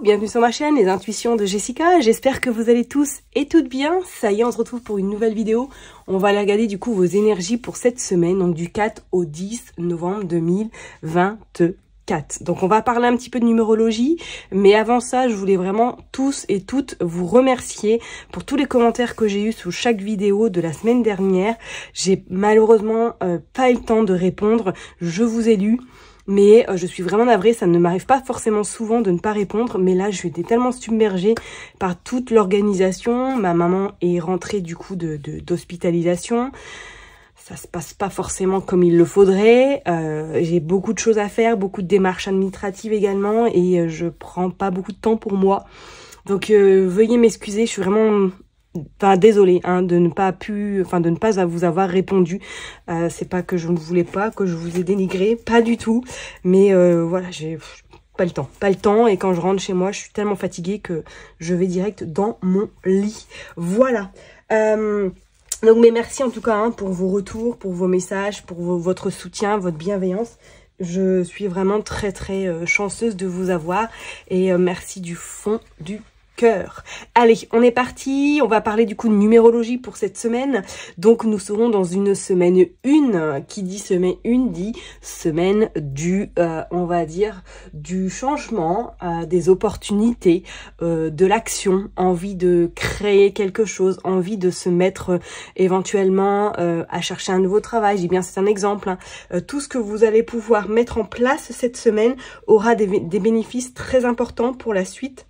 bienvenue sur ma chaîne, les intuitions de Jessica. J'espère que vous allez tous et toutes bien. Ça y est, on se retrouve pour une nouvelle vidéo. On va aller regarder du coup vos énergies pour cette semaine, donc du 4 au 10 novembre 2024. Donc on va parler un petit peu de numérologie, mais avant ça, je voulais vraiment tous et toutes vous remercier pour tous les commentaires que j'ai eus sous chaque vidéo de la semaine dernière. J'ai malheureusement pas eu le temps de répondre, je vous ai lu. Mais je suis vraiment navrée, ça ne m'arrive pas forcément souvent de ne pas répondre. Mais là, je suis tellement submergée par toute l'organisation. Ma maman est rentrée du coup d'hospitalisation. Ça se passe pas forcément comme il le faudrait. J'ai beaucoup de choses à faire, beaucoup de démarches administratives également. Et je prends pas beaucoup de temps pour moi. Donc veuillez m'excuser, je suis vraiment... Enfin, désolée de ne pas vous avoir répondu. C'est pas que je ne voulais pas, que je vous ai dénigré, pas du tout. Mais voilà, j'ai pas le temps. Et quand je rentre chez moi, je suis tellement fatiguée que je vais direct dans mon lit. Voilà. Donc, mais merci en tout cas pour vos retours, pour vos messages, pour votre soutien, votre bienveillance. Je suis vraiment très chanceuse de vous avoir. Et merci du fond du cœur. Allez, on est parti. On va parler du coup de numérologie pour cette semaine. Donc, nous serons dans une semaine 1. Qui dit semaine 1 dit semaine du, on va dire, du changement, des opportunités, de l'action, envie de créer quelque chose, envie de se mettre éventuellement à chercher un nouveau travail. Je dis bien, c'est un exemple. Tout ce que vous allez pouvoir mettre en place cette semaine aura des bénéfices très importants pour la suite.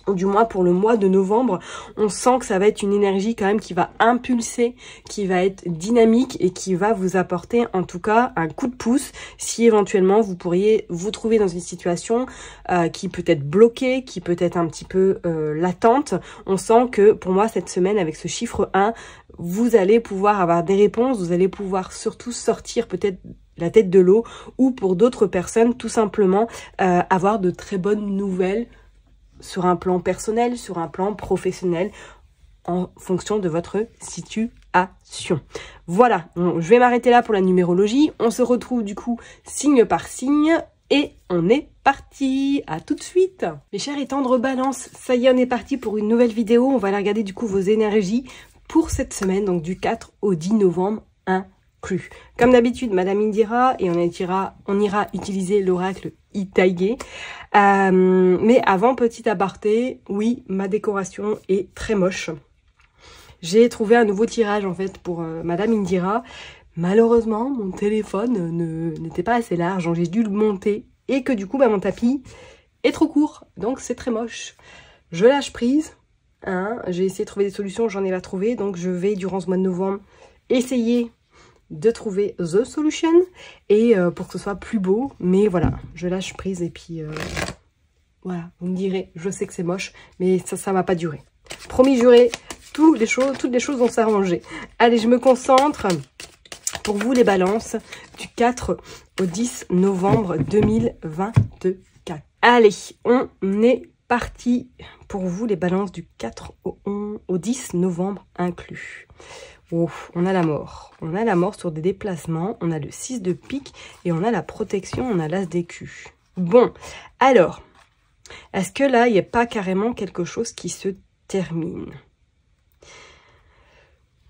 Ou du moins pour le mois de novembre, on sent que ça va être une énergie quand même qui va impulser, qui va être dynamique et qui va vous apporter en tout cas un coup de pouce si éventuellement vous pourriez vous trouver dans une situation qui peut être bloquée, qui peut être un petit peu latente. On sent que pour moi cette semaine avec ce chiffre 1, vous allez pouvoir avoir des réponses, vous allez pouvoir surtout sortir peut-être la tête de l'eau ou pour d'autres personnes tout simplement avoir de très bonnes nouvelles sur un plan personnel, sur un plan professionnel, en fonction de votre situation. Voilà, je vais m'arrêter là pour la numérologie. On se retrouve du coup signe par signe et on est parti. À tout de suite. Mes chers et tendres balances, ça y est, on est parti pour une nouvelle vidéo. On va aller regarder du coup vos énergies pour cette semaine, donc du 4 au 10 novembre inclus. Comme d'habitude, Madame Indira, et on ira utiliser l'oracle Itaïgé. Mais avant, petit aparté, oui, ma décoration est très moche. J'ai trouvé un nouveau tirage en fait pour Madame Indira. Malheureusement, mon téléphone n'était pas assez large, donc j'ai dû le monter et que du coup, mon tapis est trop court, donc c'est très moche. Je lâche prise. J'ai essayé de trouver des solutions, j'en ai pas trouvé, donc je vais durant ce mois de novembre essayer de trouver the solution et pour que ce soit plus beau, mais voilà, je lâche prise et puis voilà, vous me direz, je sais que c'est moche, mais ça va pas durer. Promis juré, toutes les choses vont s'arranger. Allez, je me concentre pour vous les balances du 4 au 10 novembre 2024. Allez, on est parti pour vous les balances du 4 au 10 novembre inclus. Oh, on a la mort. On a la mort sur des déplacements. On a le 6 de pique et on a la protection. On a l'as d'écu. Bon, alors, est-ce que là, il n'y a pas carrément quelque chose qui se termine?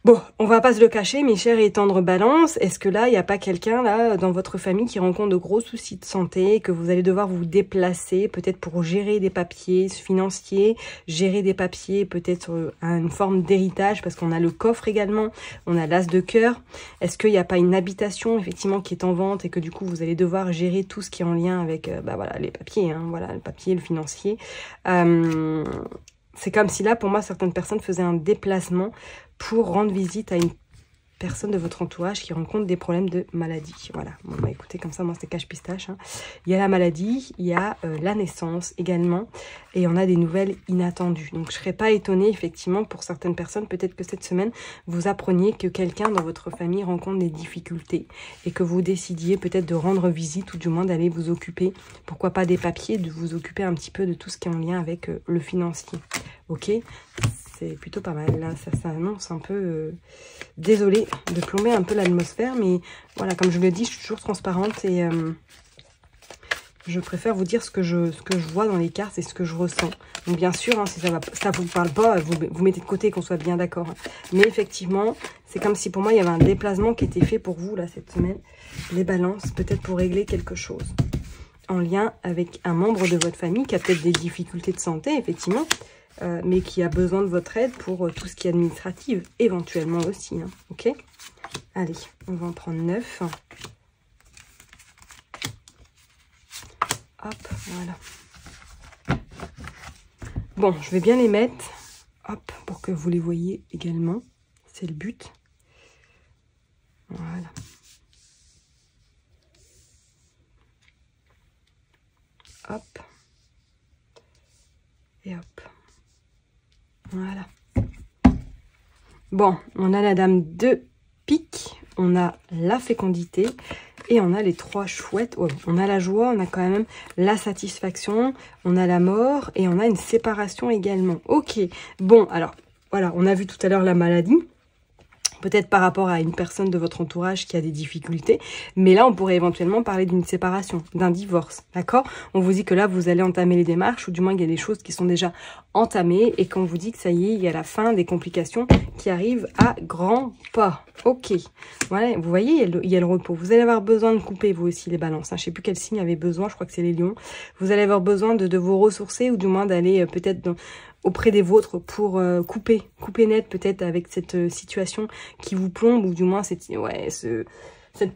Bon, on va pas se le cacher, mes chers et tendres balances. Est-ce que là, il n'y a pas quelqu'un là dans votre famille qui rencontre de gros soucis de santé, que vous allez devoir vous déplacer, peut-être pour gérer des papiers financiers, gérer des papiers peut-être à une forme d'héritage, parce qu'on a le coffre également, on a l'as de cœur. Est-ce qu'il n'y a pas une habitation effectivement qui est en vente et que du coup vous allez devoir gérer tout ce qui est en lien avec voilà, les papiers, voilà, le papier, le financier. C'est comme si là, pour moi, certaines personnes faisaient un déplacement pour rendre visite à une personne de votre entourage qui rencontre des problèmes de maladie. Voilà, bon, bah, écoutez, comme ça, moi, c'est cache-pistache. Il y a la maladie, il y a la naissance également, et on a des nouvelles inattendues. Donc, je ne serais pas étonnée, effectivement, pour certaines personnes, peut-être que cette semaine, vous appreniez que quelqu'un dans votre famille rencontre des difficultés et que vous décidiez peut-être de rendre visite ou du moins d'aller vous occuper, pourquoi pas des papiers, de vous occuper un petit peu de tout ce qui est en lien avec le financier. Ok, c'est plutôt pas mal. Là, ça annonce un peu... Désolée de plomber un peu l'atmosphère, mais voilà, comme je le dis, je suis toujours transparente et Je préfère vous dire ce que je vois dans les cartes et ce que je ressens. Donc bien sûr, hein, si ça vous parle pas, vous mettez de côté, qu'on soit bien d'accord. Mais effectivement, c'est comme si pour moi, il y avait un déplacement qui était fait pour vous là cette semaine. Les balances, peut-être pour régler quelque chose. En lien avec un membre de votre famille qui a peut-être des difficultés de santé, effectivement. Mais qui a besoin de votre aide pour tout ce qui est administratif, éventuellement aussi. Hein, ok? Allez, on va en prendre 9. Hop, voilà. Bon, je vais bien les mettre, hop, pour que vous les voyez également. C'est le but. Voilà. Hop. Et hop. Voilà. Bon, on a la dame de pique, on a la fécondité et on a les 3 chouettes. Oh, on a la joie, on a quand même la satisfaction, on a la mort et on a une séparation également. Ok, bon, alors, voilà, on a vu tout à l'heure la maladie. Peut-être par rapport à une personne de votre entourage qui a des difficultés. Mais là, on pourrait éventuellement parler d'une séparation, d'un divorce. D'accord? On vous dit que là, vous allez entamer les démarches, ou du moins, il y a des choses qui sont déjà entamées. Et qu'on vous dit que ça y est, il y a la fin des complications qui arrivent à grands pas. Ok. Voilà, vous voyez, il y a le repos. Vous allez avoir besoin de couper, vous aussi, les balances. Hein. Je ne sais plus quel signe avait besoin, je crois que c'est les lions. Vous allez avoir besoin de vous ressourcer, ou du moins d'aller peut-être auprès des vôtres pour couper net peut-être avec cette situation qui vous plombe, ou du moins cette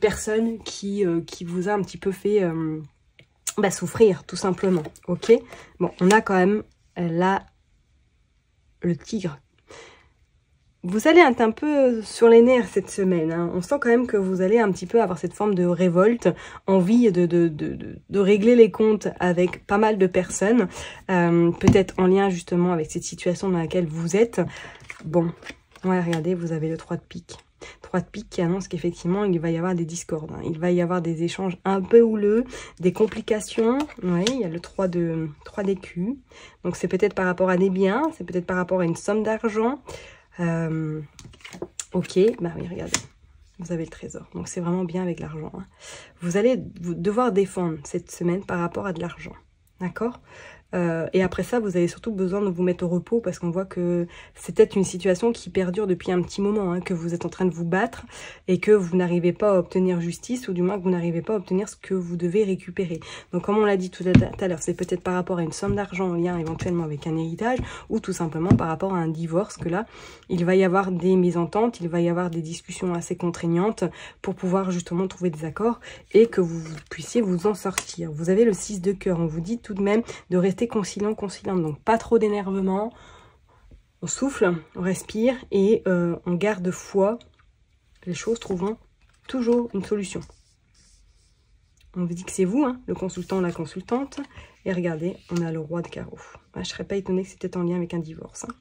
personne qui vous a un petit peu fait souffrir tout simplement. Ok, bon, on a quand même là le tigre. Vous allez être un peu sur les nerfs cette semaine. Hein. On sent quand même que vous allez un petit peu avoir cette forme de révolte, envie de régler les comptes avec pas mal de personnes. Peut-être en lien justement avec cette situation dans laquelle vous êtes. Bon, ouais, regardez, vous avez le 3 de pique. 3 de pique qui annonce qu'effectivement, il va y avoir des discordes. Hein. Il va y avoir des échanges un peu houleux, des complications. Oui, il y a le 3 d'écus. Donc c'est peut-être par rapport à des biens, c'est peut-être par rapport à une somme d'argent. Ok, bah oui, regardez, vous avez le trésor, donc c'est vraiment bien avec l'argent. Hein. Vous allez devoir défendre cette semaine par rapport à de l'argent, d'accord? Et après ça, vous avez surtout besoin de vous mettre au repos parce qu'on voit que c'est peut-être une situation qui perdure depuis un petit moment, hein, que vous êtes en train de vous battre et que vous n'arrivez pas à obtenir justice, ou du moins que vous n'arrivez pas à obtenir ce que vous devez récupérer. Donc comme on l'a dit tout à l'heure, c'est peut-être par rapport à une somme d'argent en lien éventuellement avec un héritage, ou tout simplement par rapport à un divorce, que là, il va y avoir des mésententes, il va y avoir des discussions assez contraignantes pour pouvoir justement trouver des accords et que vous puissiez vous en sortir. Vous avez le 6 de cœur, on vous dit tout de même de rester conciliant, donc pas trop d'énervement, on souffle, on respire et on garde foi, les choses trouveront toujours une solution. On vous dit que c'est vous, hein, le consultant, la consultante, et regardez, on a le roi de carreau. Je ne serais pas étonnée que c'était en lien avec un divorce, hein,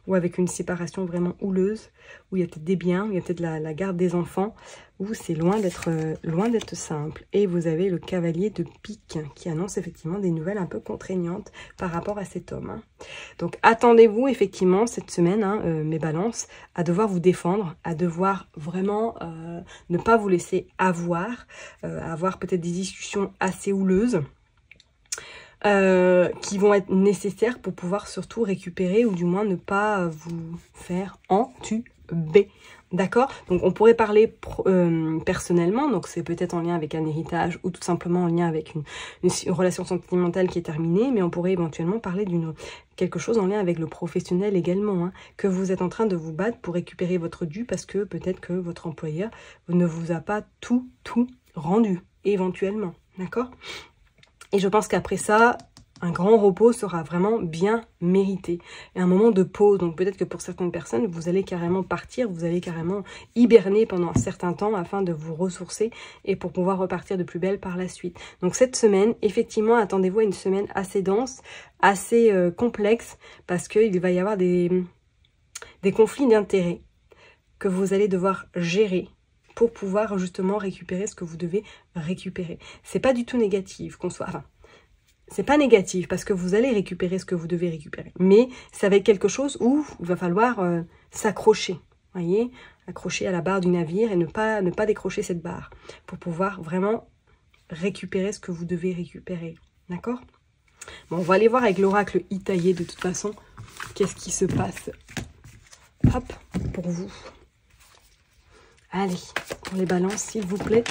ou avec une séparation vraiment houleuse, où il y a peut-être des biens, où il y a peut-être la garde des enfants, où c'est loin d'être simple. Et vous avez le cavalier de pique qui annonce effectivement des nouvelles un peu contraignantes par rapport à cet homme. Hein. Donc attendez-vous effectivement cette semaine, hein, mes balances, à devoir vous défendre, à devoir vraiment ne pas vous laisser avoir peut-être des discussions assez houleuses. Qui vont être nécessaires pour pouvoir surtout récupérer, ou du moins ne pas vous faire entuber. D'accord? Donc on pourrait parler personnellement, donc c'est peut-être en lien avec un héritage ou tout simplement en lien avec une relation sentimentale qui est terminée, mais on pourrait éventuellement parler quelque chose en lien avec le professionnel également, hein, que vous êtes en train de vous battre pour récupérer votre dû parce que peut-être que votre employeur ne vous a pas tout rendu, éventuellement. D'accord? Et je pense qu'après ça, un grand repos sera vraiment bien mérité. Et un moment de pause, donc peut-être que pour certaines personnes, vous allez carrément partir, vous allez carrément hiberner pendant un certain temps afin de vous ressourcer et pour pouvoir repartir de plus belle par la suite. Donc cette semaine, effectivement, attendez-vous à une semaine assez dense, assez complexe, parce qu'il va y avoir des conflits d'intérêts que vous allez devoir gérer pour pouvoir justement récupérer ce que vous devez récupérer. C'est pas du tout négatif qu'on soit... Enfin, c'est pas négatif parce que vous allez récupérer ce que vous devez récupérer. Mais ça va être quelque chose où il va falloir s'accrocher. Voyez, accrocher à la barre du navire et ne pas décrocher cette barre pour pouvoir vraiment récupérer ce que vous devez récupérer. D'accord? Bon, on va aller voir avec l'oracle Itaillé de toute façon. Qu'est-ce qui se passe? Hop, pour vous. Allez, pour les balances, s'il vous plaît.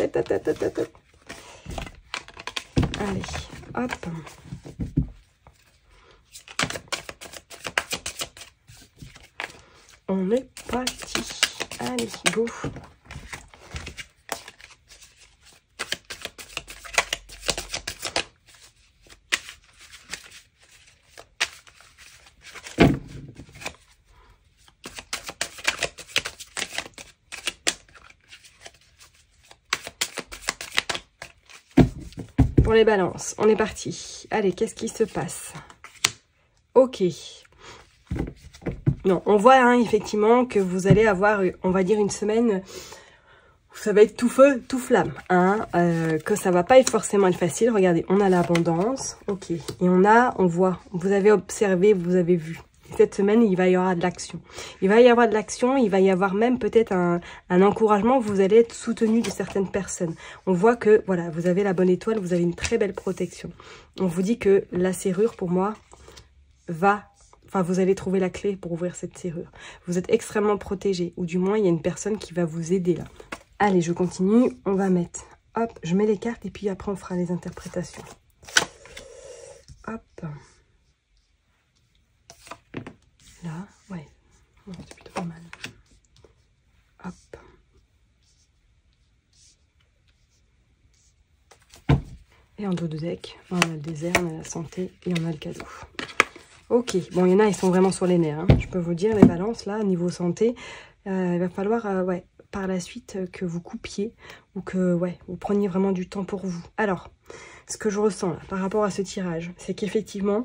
Allez, hop. On est parti. Allez, go. Pour les balances, on est parti. Allez, qu'est-ce qui se passe? Ok. Non, on voit hein, effectivement que vous allez avoir, on va dire, une semaine où ça va être tout feu, tout flamme. Hein, que ça va pas forcément être facile. Regardez, on a l'abondance. Ok. Et on voit, vous avez observé, vous avez vu. Cette semaine, il va y avoir de l'action. Il va y avoir de l'action, il va y avoir même peut-être un encouragement. Vous allez être soutenu de certaines personnes. On voit que, voilà, vous avez la bonne étoile, vous avez une très belle protection. On vous dit que la serrure, pour moi, vous allez trouver la clé pour ouvrir cette serrure. Vous êtes extrêmement protégé, ou du moins, il y a une personne qui va vous aider là. Allez, je continue. On va mettre, hop, je mets les cartes et puis après, on fera les interprétations. Hop. Là, ouais, c'est plutôt pas mal. Hop. Et en dos de deck, on a le désert, on a la santé et on a le cadeau. Ok, bon, il y en a, ils sont vraiment sur les nerfs. Hein. Je peux vous dire, les balances, là, niveau santé, il va falloir, ouais, par la suite, que vous coupiez ou que, ouais, vous preniez vraiment du temps pour vous. Alors, ce que je ressens, là, par rapport à ce tirage, c'est qu'effectivement,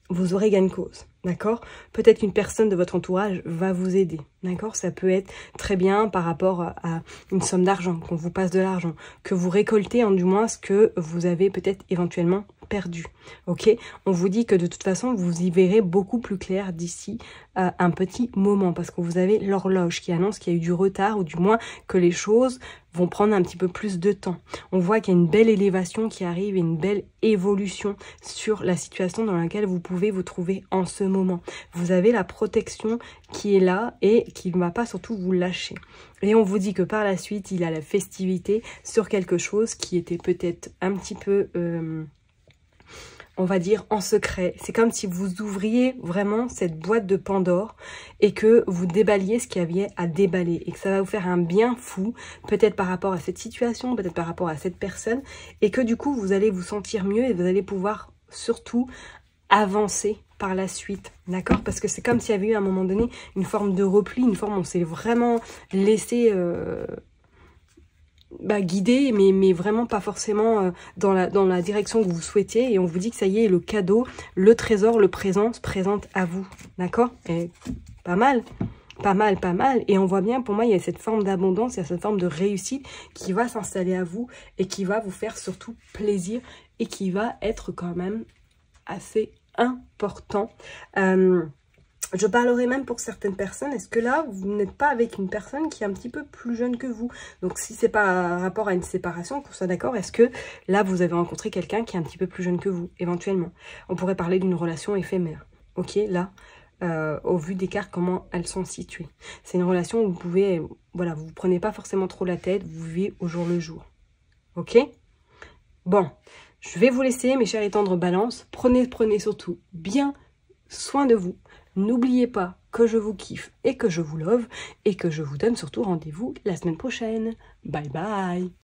vous aurez gain de cause. D'accord? Peut-être qu'une personne de votre entourage va vous aider. D'accord? Ça peut être très bien par rapport à une somme d'argent, qu'on vous passe de l'argent, que vous récoltez en du moins ce que vous avez peut-être éventuellement perdu. Ok? On vous dit que de toute façon, vous y verrez beaucoup plus clair d'ici un petit moment, parce que vous avez l'horloge qui annonce qu'il y a eu du retard, ou du moins que les choses vont prendre un petit peu plus de temps. On voit qu'il y a une belle élévation qui arrive et une belle évolution sur la situation dans laquelle vous pouvez vous trouver en ce moment. Vous avez la protection qui est là et qui ne va pas surtout vous lâcher. Et on vous dit que par la suite, il y a la festivité sur quelque chose qui était peut-être un petit peu... on va dire en secret. C'est comme si vous ouvriez vraiment cette boîte de Pandore et que vous déballiez ce qu'il y avait à déballer et que ça va vous faire un bien fou, peut-être par rapport à cette situation, peut-être par rapport à cette personne, et que du coup vous allez vous sentir mieux et vous allez pouvoir surtout avancer par la suite, d'accord? Parce que c'est comme s'il y avait eu à un moment donné une forme de repli, une forme où on s'est vraiment laissé... guidé, mais vraiment pas forcément dans la direction que vous souhaitiez. Et on vous dit que ça y est, le cadeau, le trésor, le présent se présente à vous. D'accord? Et pas mal. Pas mal, pas mal. Et on voit bien, pour moi, il y a cette forme d'abondance, il y a cette forme de réussite qui va s'installer à vous et qui va vous faire surtout plaisir et qui va être quand même assez important. Je parlerai même pour certaines personnes, est-ce que là, vous n'êtes pas avec une personne qui est un petit peu plus jeune que vous? Donc, si c'est pas un rapport à une séparation, qu'on soit d'accord, est-ce que là, vous avez rencontré quelqu'un qui est un petit peu plus jeune que vous, éventuellement? On pourrait parler d'une relation éphémère. Ok, là, au vu des cartes, comment elles sont situées. C'est une relation où vous pouvez, voilà, vous ne prenez pas forcément trop la tête, vous vivez au jour le jour. Ok? Bon, je vais vous laisser, mes chers et tendres balances. Prenez surtout bien soin de vous. N'oubliez pas que je vous kiffe et que je vous love et que je vous donne surtout rendez-vous la semaine prochaine. Bye bye!